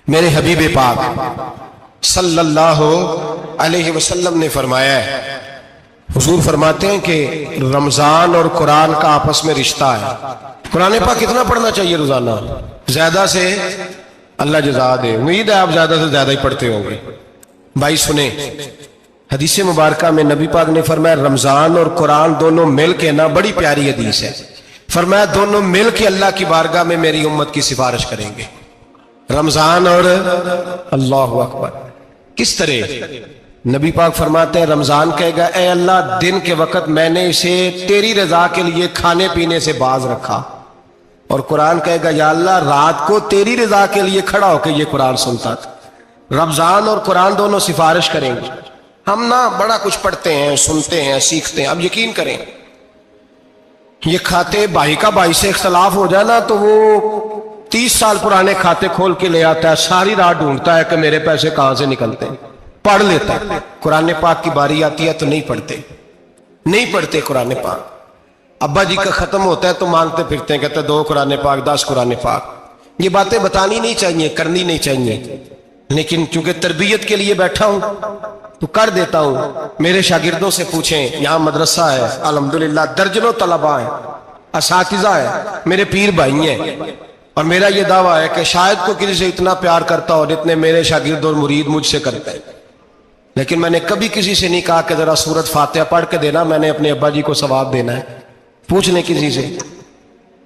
میرے حبیب پاک صلی اللہ علیہ وسلم نے فرمایا ہے، حضور فرماتے ہیں کہ رمضان اور قرآن کا آپس میں رشتہ ہے۔ قرآن پاک کتنا پڑھنا چاہیے روزانہ؟ زیادہ سے اللہ جزا دے، امید ہے آپ زیادہ سے زیادہ ہی پڑھتے ہوں گے۔ بھائی سنیں، حدیث مبارکہ میں نبی پاک نے فرمایا رمضان اور قرآن دونوں مل کے نا، بڑی پیاری حدیث ہے، فرمایا دونوں مل کے اللہ کی بارگاہ میں میری امت کی سفارش کریں گے۔ رمضان اور اللہ اکبر، کس طرح؟ نبی پاک فرماتے ہیں رمضان کہے گا اے اللہ دن کے وقت میں نے اسے تیری رضا کے لیے کھانے پینے سے باز رکھا، اور قرآن کہے گا یا اللہ رات کو تیری رضا کے لیے کھڑا ہو کے یہ قرآن سنتا تھا۔ رمضان اور قرآن دونوں سفارش کریں گے۔ ہم نا بڑا کچھ پڑھتے ہیں، سنتے ہیں، سیکھتے ہیں، اب یقین کریں یہ کھاتے بھائی کا بھائی سے اختلاف ہو جائے نا تو وہ 30 سال پرانے کھاتے کھول کے لے آتا ہے، ساری رات ڈھونڈتا ہے کہ میرے پیسے کہاں سے نکلتے ہیں، پڑھ لیتا ہے۔ قرآن پاک کی باری آتی ہے تو نہیں پڑھتے قرآن پاک۔ ابا جی کا ختم ہوتا ہے تو مانگتے پھرتے ہیں، کہتے ہیں 2 قرآن پاک 10 قرآن پاک۔ یہ باتیں بتانی نہیں چاہیے، کرنی نہیں چاہیے، لیکن چونکہ تربیت کے لیے بیٹھا ہوں تو کر دیتا ہوں۔ میرے شاگردوں سے پوچھیں، یہاں مدرسہ ہے الحمدللہ، درجنوں طلباء ہیں، اساتذہ ہیں، میرے پیر بھائی ہیں، اور میرا یہ دعویٰ ہے کہ شاید کو کسی سے اتنا پیار کرتا ہو جتنے میرے شاگرد اور مرید مجھ سے کرتے ہیں، لیکن میں نے کبھی کسی سے نہیں کہا کہ ذرا سورۃ فاتحہ پڑھ کے دینا، میں نے اپنے ابا جی کو ثواب دینا ہے۔ پوچھ لیں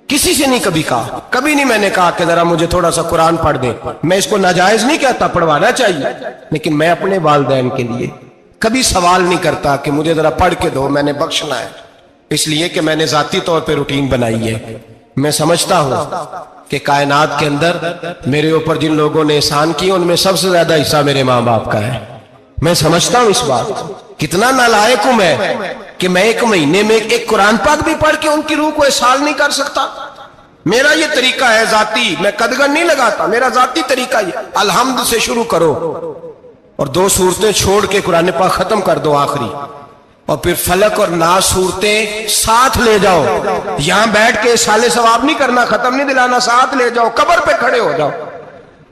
کسی سے نہیں کبھی کہا، کبھی نہیں میں نے کہا کہ ذرا مجھے تھوڑا سا قرآن پڑھ دیں۔ میں اس کو ناجائز نہیں کہتا، پڑھوانا چاہیے، لیکن میں اپنے والدین کے لیے کبھی سوال نہیں کرتا کہ مجھے ذرا پڑھ کے دو، میں نے بخشنا ہے، اس لیے کہ میں نے ذاتی طور پہ روٹین بنائی ہے۔ میں سمجھتا ہوں کہ کائنات کے اندر میرے اوپر جن لوگوں نے احسان کیے ان میں سب سے زیادہ حصہ میرے ماں باپ کا ہے۔ میں سمجھتا ہوں اس بات، کتنا نالائق ہوں میں کہ میں 1 مہینے میں ایک قرآن پاک بھی پڑھ کے ان کی روح کو احسال نہیں کر سکتا۔ میرا یہ طریقہ ہے ذاتی، میں قدغن نہیں لگاتا، میرا ذاتی طریقہ یہ، الحمد سے شروع کرو اور 2 سورتیں چھوڑ کے قرآن پاک ختم کر دو آخری، اور پھر فلق اور ناس صورتیں ساتھ لے جاؤ۔ یہاں بیٹھ کے سالے ثواب نہیں کرنا، ختم نہیں دلانا، ساتھ لے جاؤ، قبر پہ کھڑے ہو جاؤ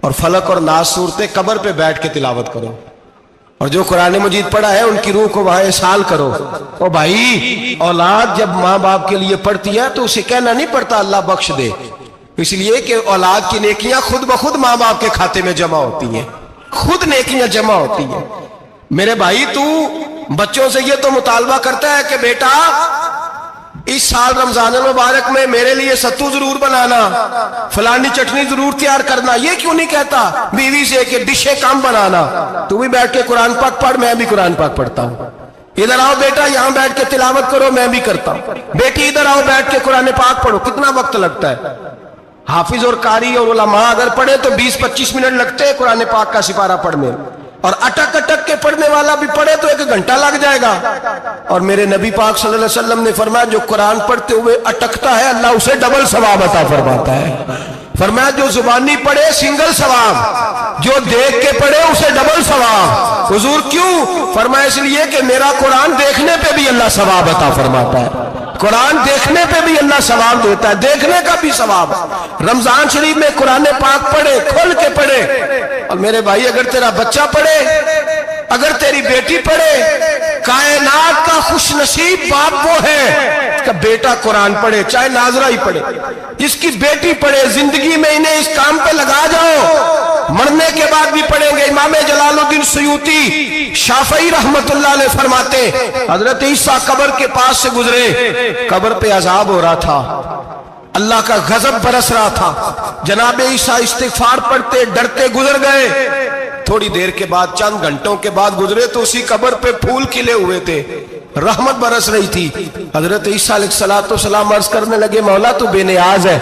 اور فلق اور ناس صورتیں قبر پہ بیٹھ کے تلاوت کرو، اور جو قرآن مجید پڑھا ہے ان کی روح کو وہاں احسال کرو۔ او بھائی، اولاد جب ماں باپ کے لیے پڑھتی ہے تو اسے کہنا نہیں پڑتا اللہ بخش دے، اس لیے کہ اولاد کی نیکیاں خود بخود ماں باپ کے کھاتے میں جمع ہوتی ہیں، خود نیکیاں جمع ہوتی ہیں۔ میرے بھائی تو بچوں سے یہ تو مطالبہ کرتا ہے کہ بیٹا اس سال رمضان المبارک میں میرے لیے ستو ضرور بنانا، فلانی چٹنی ضرور تیار کرنا، یہ کیوں نہیں کہتا بیوی سے کہ ڈشیں کم بنانا؟ تو بھی بیٹھ کے قرآن پاک پڑھ، میں بھی قرآن پاک پڑھتا ہوں۔ ادھر آؤ بیٹا یہاں بیٹھ کے تلاوت کرو، میں بھی کرتا ہوں۔ بیٹی ادھر آؤ بیٹھ کے قرآن پاک پڑھو۔ کتنا وقت لگتا ہے؟ حافظ اور قاری اور علماء اگر پڑھے تو 20-25 منٹ لگتے ہیں قرآن پاک کا سپارہ پڑھنے، اور اٹک اٹک کے پڑھنے والا بھی پڑھے تو 1 گھنٹہ لگ جائے گا۔ اور میرے نبی پاک صلی اللہ علیہ وسلم نے فرمایا جو قرآن پڑھتے ہوئے اٹکتا ہے اللہ اسے ڈبل ثواب عطا فرماتا ہے۔ فرمایا جو زبانی پڑھے سنگل ثواب، جو دیکھ کے پڑھے اسے ڈبل ثواب۔ حضور کیوں؟ فرمایا اس لیے کہ میرا قرآن دیکھنے پہ بھی اللہ ثواب عطا فرماتا ہے، قرآن دیکھنے پہ بھی اللہ ثواب دیتا ہے، دیکھنے کا بھی ثواب۔ رمضان شریف میں قرآن پاک پڑھے، کھول کے پڑھے۔ اور میرے بھائی اگر تیرا بچہ پڑھے، اگر تیری بیٹی پڑھے، کائنات کا خوش نصیب باپ وہ ہے اس کا بیٹا قرآن پڑھے، چاہے ناظرہ ہی پڑھے، جس کی بیٹی پڑھے۔ زندگی میں انہیں اس کام پہ لگا جاؤ، مرنے کے بعد بھی پڑھیں گے۔ امام جلال الدین سیوطی شافعی رحمت اللہ علیہ فرماتے حضرت عیسیٰ قبر کے پاس سے گزرے، قبر پہ عذاب ہو رہا تھا، اللہ کا غضب برس رہا تھا، جناب عیسیٰ استغفار پڑھتے ڈرتے گزر گئے۔ تھوڑی دیر کے بعد، چند گھنٹوں کے بعد گزرے تو اسی قبر پہ پھول کھلے ہوئے تھے، رحمت برس رہی تھی۔ حضرت عیسیٰ علیہ السلام عرض کرنے لگے مولا تو بے نیاز ہے،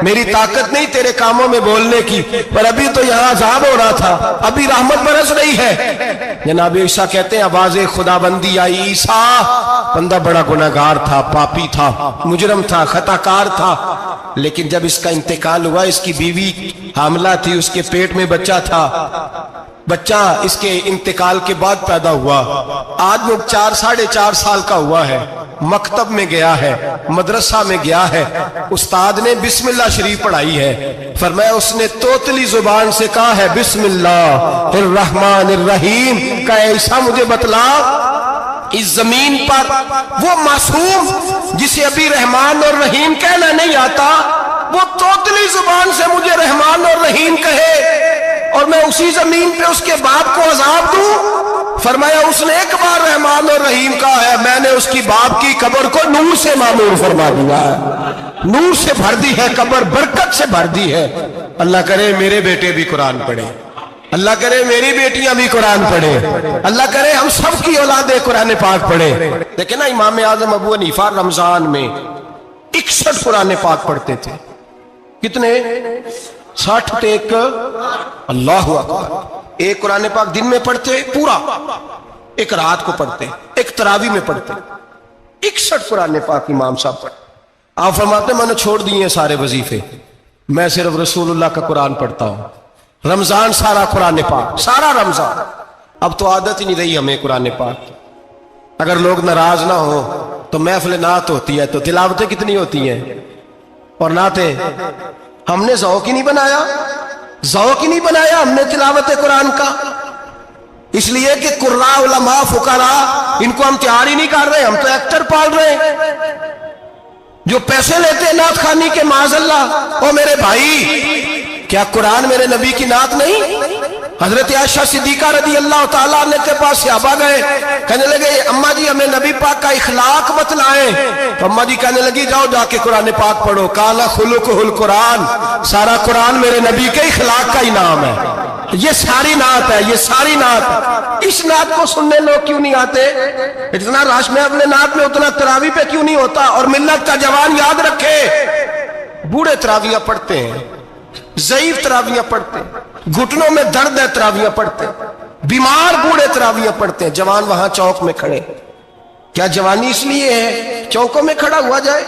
میری طاقت نہیں تیرے کاموں میں بولنے کی، پر ابھی تو یہاں عذاب ہو رہا تھا، ابھی رحمت برس رہی ہے۔ جناب عیسیٰ کہتے ہیں آواز خدا بندی آئی، عیسیٰ بندہ بڑا گناہگار تھا، پاپی تھا، مجرم تھا، خطا کار تھا، لیکن جب اس کا انتقال ہوا، اس کی بیوی حاملہ تھی، اس کے پیٹ میں بچہ تھا، بچہ اس کے انتقال کے بعد پیدا ہوا، آج وہ 4-4.5 سال کا ہوا ہے، مکتب میں گیا ہے، مدرسہ میں گیا ہے، استاد نے بسم اللہ شریف پڑھائی ہے، فرمایا اس نے توتلی زبان سے کہا ہے بسم اللہ الرحمن الرحیم کا ایسا مجھے بتلا اس زمین پر وہ معصوم جسے ابھی رحمان اور رحیم کہنا نہیں آتا، وہ توتلی زبان سے مجھے رحمان اور رحیم کہے اور میں اسی زمین پہ اس کے باپ کو عذاب دوں؟ فرمایا اس نے ایک بار رحمان اور رحیم کہا ہے، میں نے اس کی باپ کی قبر کو نور سے معمور فرما دیا ہے، نور سے بھر دی ہے قبر، برکت سے بھر دی ہے۔ اللہ کرے میرے بیٹے بھی قرآن پڑھیں، اللہ کرے میری بیٹیاں بھی قرآن پڑھیں، اللہ کرے ہم سب کی اولادیں قرآن پاک پڑھیں۔ دیکھیں نا امام اعظم ابو حنیفہ رمضان میں 61 قرآن پاک پڑھتے تھے، کتنے؟ 60 ٹیک، اللہ اکبر۔ ایک قرآن پاک دن میں پڑھتے پورا، ایک رات کو پڑھتے، ایک تراویح میں پڑھتے، 61 قرآن پاک امام صاحب پڑھتے۔ آپ فرماتے ہیں میں نے چھوڑ دیے سارے وظیفے، میں صرف رسول اللہ کا قرآن پڑھتا ہوں، رمضان سارا قرآن پاک، سارا رمضان۔ اب تو عادت ہی نہیں رہی ہمیں قرآن پاک، اگر لوگ ناراض نہ ہو تو محفل نعت ہوتی ہے تو تلاوتیں کتنی ہوتی ہیں، اور نعتیں ہم نے ذوق ہی نہیں بنایا، ذوق ہی نہیں بنایا ہم نے تلاوت قرآن کا، اس لیے کہ قراء علماء فقراء ان کو ہم تیار ہی نہیں کر رہے، ہم تو ایکٹر پال رہے ہیں جو پیسے لیتے ہیں نعت خوانی کے، معاذ اللہ۔ او میرے بھائی، کیا قرآن میرے نبی کی نعت نہیں؟ حضرت عائشہ صدیقہ رضی اللہ تعالیٰ عنہ کے پاس صحابہ گئے، کہنے لگے اماں جی ہمیں نبی پاک کا اخلاق بتلائیں، تو اماں جی کہنے لگی جاؤ جا کے قرآن پاک پڑھو، قال خلقہ القرآن، سارا قرآن میرے نبی کے اخلاق کا انعام ہے، یہ ساری نعت ہے، یہ ساری نعت۔ اس نعت کو سننے لوگ کیوں نہیں آتے؟ اتنا راش میں اپنے نعت میں اتنا تراویح پہ کیوں نہیں ہوتا؟ اور ملت کا جوان یاد رکھے، بوڑھے تراویح پڑھتے ہیں، ضعیف تراویح پڑھتے ہیں، گھٹنوں میں درد ہے تراویح پڑھتے ہیں، بیمار بوڑھے تراویح پڑھتے ہیں، جوان وہاں چوک میں کھڑے۔ کیا جوانی اس لیے ہے چوکوں میں کھڑا ہوا جائے؟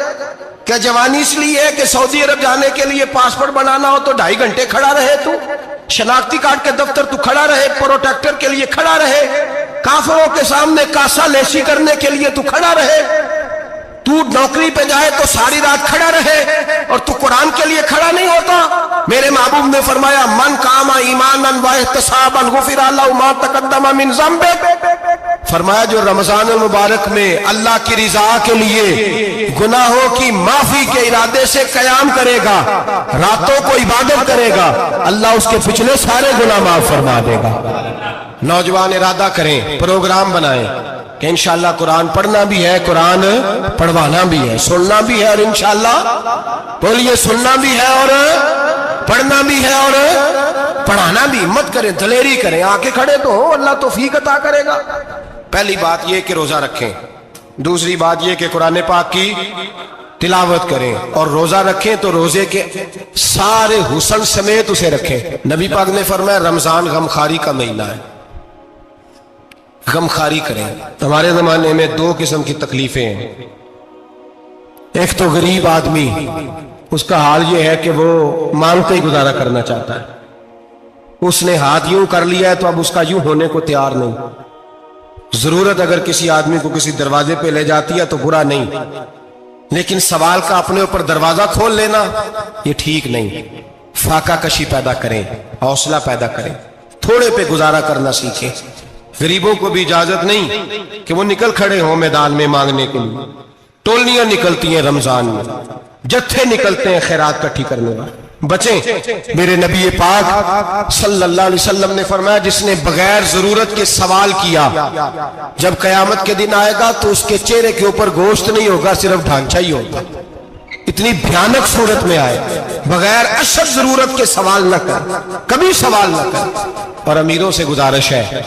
کیا جوانی اس لیے ہے کہ سعودی عرب جانے کے لیے پاسپورٹ بنانا ہو تو 2.5 گھنٹے کھڑا رہے تو؟ شناختی کارڈ کے دفتر تو کھڑا رہے، پروٹیکٹر کے لیے کھڑا رہے، کافروں کے سامنے کاسا لیسی کرنے کے لیے تو کھڑا رہے، تو نوکری پہ جائے تو ساری رات کھڑا رہے، اور تو قرآن کے لیے کھڑا نہیں ہوتا؟ میرے محبوب نے فرمایا من قام ایمانا واحتسابا غفر له ما تقدم من ذنبه، فرمایا جو رمضان المبارک میں اللہ کی رضا کے لیے گناہوں کی معافی کے ارادے سے قیام کرے گا، راتوں کو عبادت کرے گا، اللہ اس کے پچھلے سارے گناہ معاف فرما دے گا۔ نوجوان ارادہ کریں، پروگرام بنائیں کہ انشاءاللہ قرآن پڑھنا بھی ہے، قرآن پڑھوانا بھی ہے، سننا بھی ہے، اور انشاءاللہ بولیے سننا بھی ہے اور پڑھنا بھی ہے اور پڑھانا بھی۔ ہمت کریں، دلیری کریں، آکے کھڑے تو ہو، اللہ توفیق عطا کرے گا۔ پہلی بات یہ کہ روزہ رکھیں، دوسری بات یہ کہ قرآن پاک کی تلاوت کریں، اور روزہ رکھیں تو روزے کے سارے حسن سمیت اسے رکھیں۔ نبی پاک نے فرمایا رمضان غمخاری کا مہینہ ہے، غمخاری کریں۔ ہمارے زمانے میں 2 قسم کی تکلیفیں ہیں، ایک تو غریب آدمی، اس کا حال یہ ہے کہ وہ مانگتے ہی گزارا کرنا چاہتا ہے، اس نے ہاتھ یوں کر لیا ہے تو اب اس کا یوں ہونے کو تیار نہیں۔ ضرورت اگر کسی آدمی کو کسی دروازے پہ لے جاتی ہے تو برا نہیں، لیکن سوال کا اپنے اوپر دروازہ کھول لینا یہ ٹھیک نہیں۔ فاقہ کشی پیدا کریں، حوصلہ پیدا کریں، تھوڑے پہ گزارا کرنا سیکھیں۔ غریبوں کو بھی اجازت نہیں کہ وہ نکل کھڑے ہوں میدان میں مانگنے کے لیے، ٹولنیاں نکلتی ہیں رمضان میں، جتھے نکلتے ہیں خیرات کٹھی کرنے والے، بچیں۔ میرے نبی پاک صلی اللہ علیہ وسلم نے فرمایا جس نے بغیر ضرورت کے سوال کیا، جب قیامت کے دن آئے گا تو اس کے چہرے کے اوپر گوشت نہیں ہوگا، صرف ڈھانچہ ہی ہوگا۔ اتنی بھیانک صورت میں آئے، بغیر اشد ضرورت کے سوال نہ کر، کبھی سوال نہ کر۔ اور امیروں سے گزارش ہے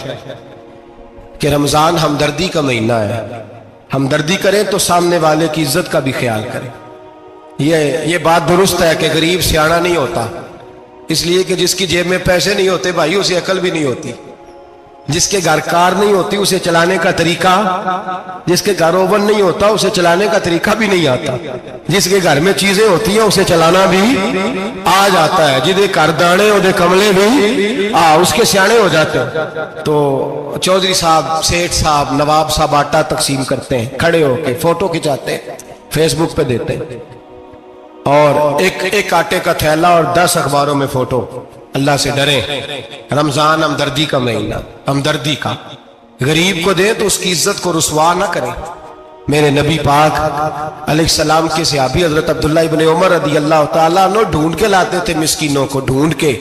کہ رمضان ہمدردی کا مہینہ ہے، ہمدردی کریں تو سامنے والے کی عزت کا بھی خیال کریں۔ یہ بات درست ہے کہ غریب سیاڑا نہیں ہوتا، اس لیے کہ جس کی جیب میں پیسے نہیں ہوتے بھائی اسے عقل بھی نہیں ہوتی، جس کے گھر کار نہیں ہوتی اسے چلانے کا طریقہ، جس کے گھر اوون نہیں ہوتا اسے چلانے کا طریقہ بھی نہیں آتا، جس کے گھر میں چیزیں ہوتی ہیں اسے چلانا بھی آ جاتا ہے، جدے کر دانے وہ کملے بھی اس کے سیانے ہو جاتے ہیں۔ تو چودھری صاحب، سیٹھ صاحب، نواب صاحب آٹا تقسیم کرتے ہیں، کھڑے ہو کے فوٹو کھچاتے ہیں، فیس بک پہ دیتے ہیں، اور ایک آٹے کا تھیلا اور 10 اخباروں میں فوٹو۔ اللہ سے ڈریں، رمضان ہمدردی کا مہینہ، ہمدردی کا، غریب کو دیں تو اس کی عزت کو رسوا نہ کریں۔ میرے نبی پاک علیہ السلام کے صحابی حضرت عبداللہ ابن عمر رضی اللہ تعالیٰ عنہ ڈھونڈ کے لاتے تھے مسکینوں کو، ڈھونڈ کے